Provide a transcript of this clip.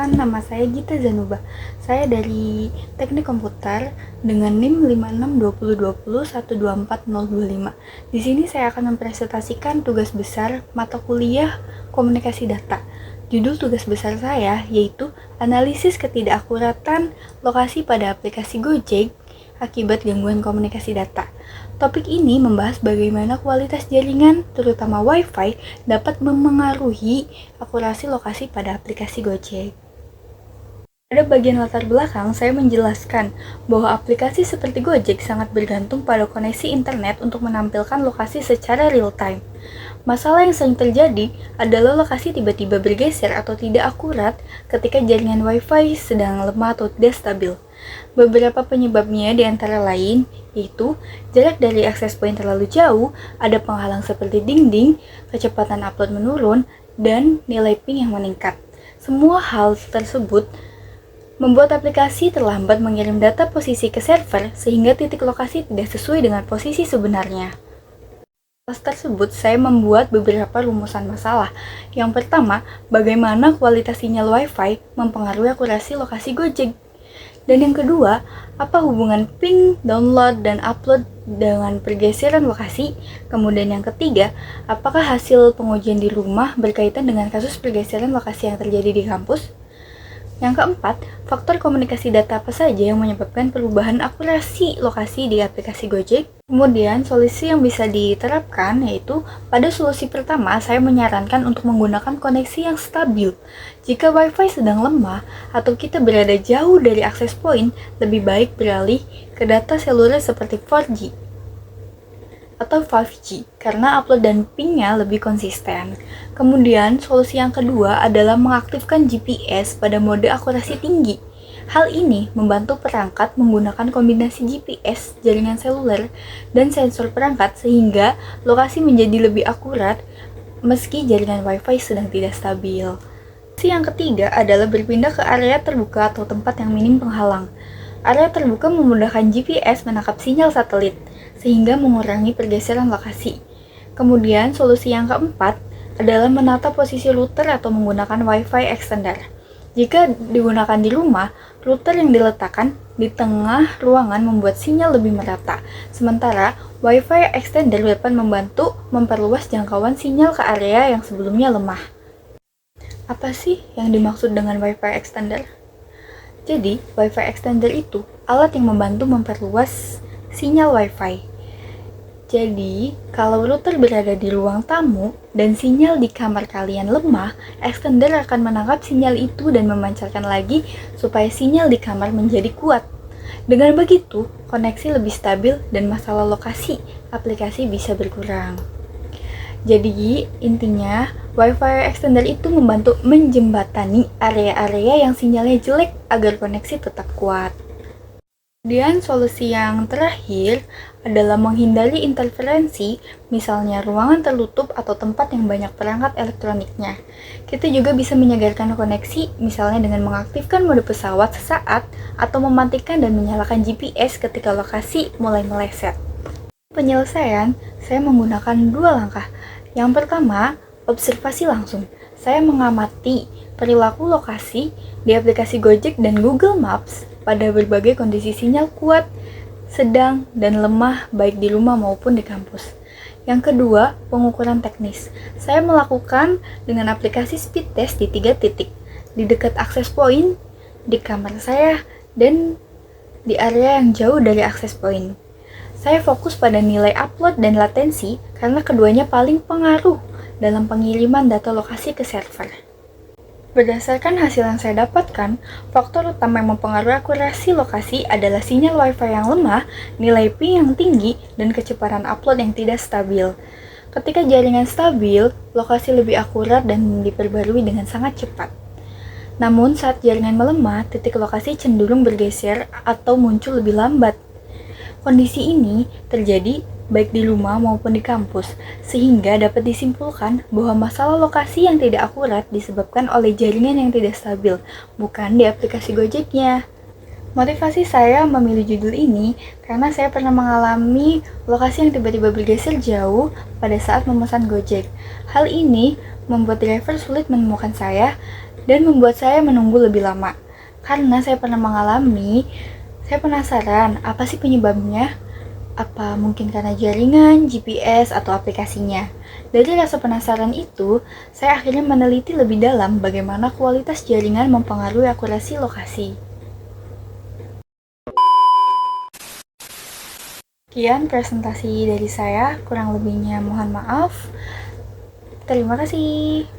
perkenalkan, nama saya Gita Zanuba. Saya dari Teknik Komputer dengan NIM 562020124025. Di sini saya akan mempresentasikan tugas besar mata kuliah Komunikasi Data. Judul tugas besar saya yaitu analisis ketidakakuratan lokasi pada aplikasi Gojek akibat gangguan komunikasi data. Topik ini membahas bagaimana kualitas jaringan, terutama Wi-Fi, dapat memengaruhi akurasi lokasi pada aplikasi Gojek. Pada bagian latar belakang, saya menjelaskan bahwa aplikasi seperti Gojek sangat bergantung pada koneksi internet untuk menampilkan lokasi secara real-time. Masalah yang sering terjadi adalah lokasi tiba-tiba bergeser atau tidak akurat ketika jaringan Wi-Fi sedang lemah atau tidak stabil. Beberapa penyebabnya diantara lain yaitu jarak dari akses point terlalu jauh, ada penghalang seperti dinding, kecepatan upload menurun, dan nilai ping yang meningkat. Semua hal tersebut membuat aplikasi terlambat mengirim data posisi ke server sehingga titik lokasi tidak sesuai dengan posisi sebenarnya. Atas tersebut, saya membuat beberapa rumusan masalah. Yang pertama, bagaimana kualitas sinyal Wi-Fi mempengaruhi akurasi lokasi Gojek. Dan yang kedua, apa hubungan ping, download, dan upload dengan pergeseran lokasi? Kemudian yang ketiga, apakah hasil pengujian di rumah berkaitan dengan kasus pergeseran lokasi yang terjadi di kampus? Yang keempat, faktor komunikasi data apa saja yang menyebabkan perubahan akurasi lokasi di aplikasi Gojek? Kemudian, solusi yang bisa diterapkan yaitu pada solusi pertama, saya menyarankan untuk menggunakan koneksi yang stabil. Jika Wi-Fi sedang lemah atau kita berada jauh dari akses point, lebih baik beralih ke data seluler seperti 4G atau 5G karena upload dan ping-nya lebih konsisten. Kemudian, solusi yang kedua adalah mengaktifkan GPS pada mode akurasi tinggi. Hal ini membantu perangkat menggunakan kombinasi GPS, jaringan seluler, dan sensor perangkat sehingga lokasi menjadi lebih akurat meski jaringan Wi-Fi sedang tidak stabil. Solusi yang ketiga adalah berpindah ke area terbuka atau tempat yang minim penghalang. Area terbuka memudahkan GPS menangkap sinyal satelit, sehingga mengurangi pergeseran lokasi. Kemudian, solusi yang keempat adalah menata posisi router atau menggunakan Wi-Fi extender. Jika digunakan di rumah, router yang diletakkan di tengah ruangan membuat sinyal lebih merata. Sementara, Wi-Fi extender dapat membantu memperluas jangkauan sinyal ke area yang sebelumnya lemah. Apa sih yang dimaksud dengan Wi-Fi extender? Jadi, Wi-Fi extender itu alat yang membantu memperluas sinyal Wi-Fi. Jadi, kalau router berada di ruang tamu dan sinyal di kamar kalian lemah, extender akan menangkap sinyal itu dan memancarkan lagi supaya sinyal di kamar menjadi kuat. Dengan begitu, koneksi lebih stabil dan masalah lokasi aplikasi bisa berkurang. Jadi, intinya, Wi-Fi extender itu membantu menjembatani area-area yang sinyalnya jelek agar koneksi tetap kuat. Kemudian solusi yang terakhir adalah menghindari interferensi, misalnya ruangan tertutup atau tempat yang banyak perangkat elektroniknya. Kita juga bisa menyegarkan koneksi, misalnya dengan mengaktifkan mode pesawat sesaat atau mematikan dan menyalakan GPS ketika lokasi mulai meleset. Penyelesaian, saya menggunakan dua langkah. Yang pertama, observasi langsung. Saya mengamati perilaku lokasi di aplikasi Gojek dan Google Maps pada berbagai kondisi sinyal kuat, sedang, dan lemah baik di rumah maupun di kampus. Yang kedua, pengukuran teknis. Saya melakukan dengan aplikasi speed test di 3 titik, di dekat akses point, di kamar saya, dan di area yang jauh dari akses point. Saya fokus pada nilai upload dan latensi karena keduanya paling pengaruh dalam pengiriman data lokasi ke server. Berdasarkan hasil yang saya dapatkan, faktor utama yang mempengaruhi akurasi lokasi adalah sinyal Wi-Fi yang lemah, nilai ping yang tinggi, dan kecepatan upload yang tidak stabil. Ketika jaringan stabil, lokasi lebih akurat dan diperbarui dengan sangat cepat. Namun, saat jaringan melemah, titik lokasi cenderung bergeser atau muncul lebih lambat. Kondisi ini terjadi baik di rumah maupun di kampus, sehingga dapat disimpulkan bahwa masalah lokasi yang tidak akurat disebabkan oleh jaringan yang tidak stabil, bukan di aplikasi Gojeknya. Motivasi saya memilih judul ini karena saya pernah mengalami lokasi yang tiba-tiba bergeser jauh pada saat memesan Gojek. Hal ini membuat driver sulit menemukan saya dan membuat saya menunggu lebih lama. Karena saya pernah mengalami, saya penasaran apa sih penyebabnya? Apa mungkin karena jaringan, GPS, atau aplikasinya? Dari rasa penasaran itu, saya akhirnya meneliti lebih dalam bagaimana kualitas jaringan mempengaruhi akurasi lokasi. Sekian presentasi dari saya, kurang lebihnya mohon maaf. Terima kasih.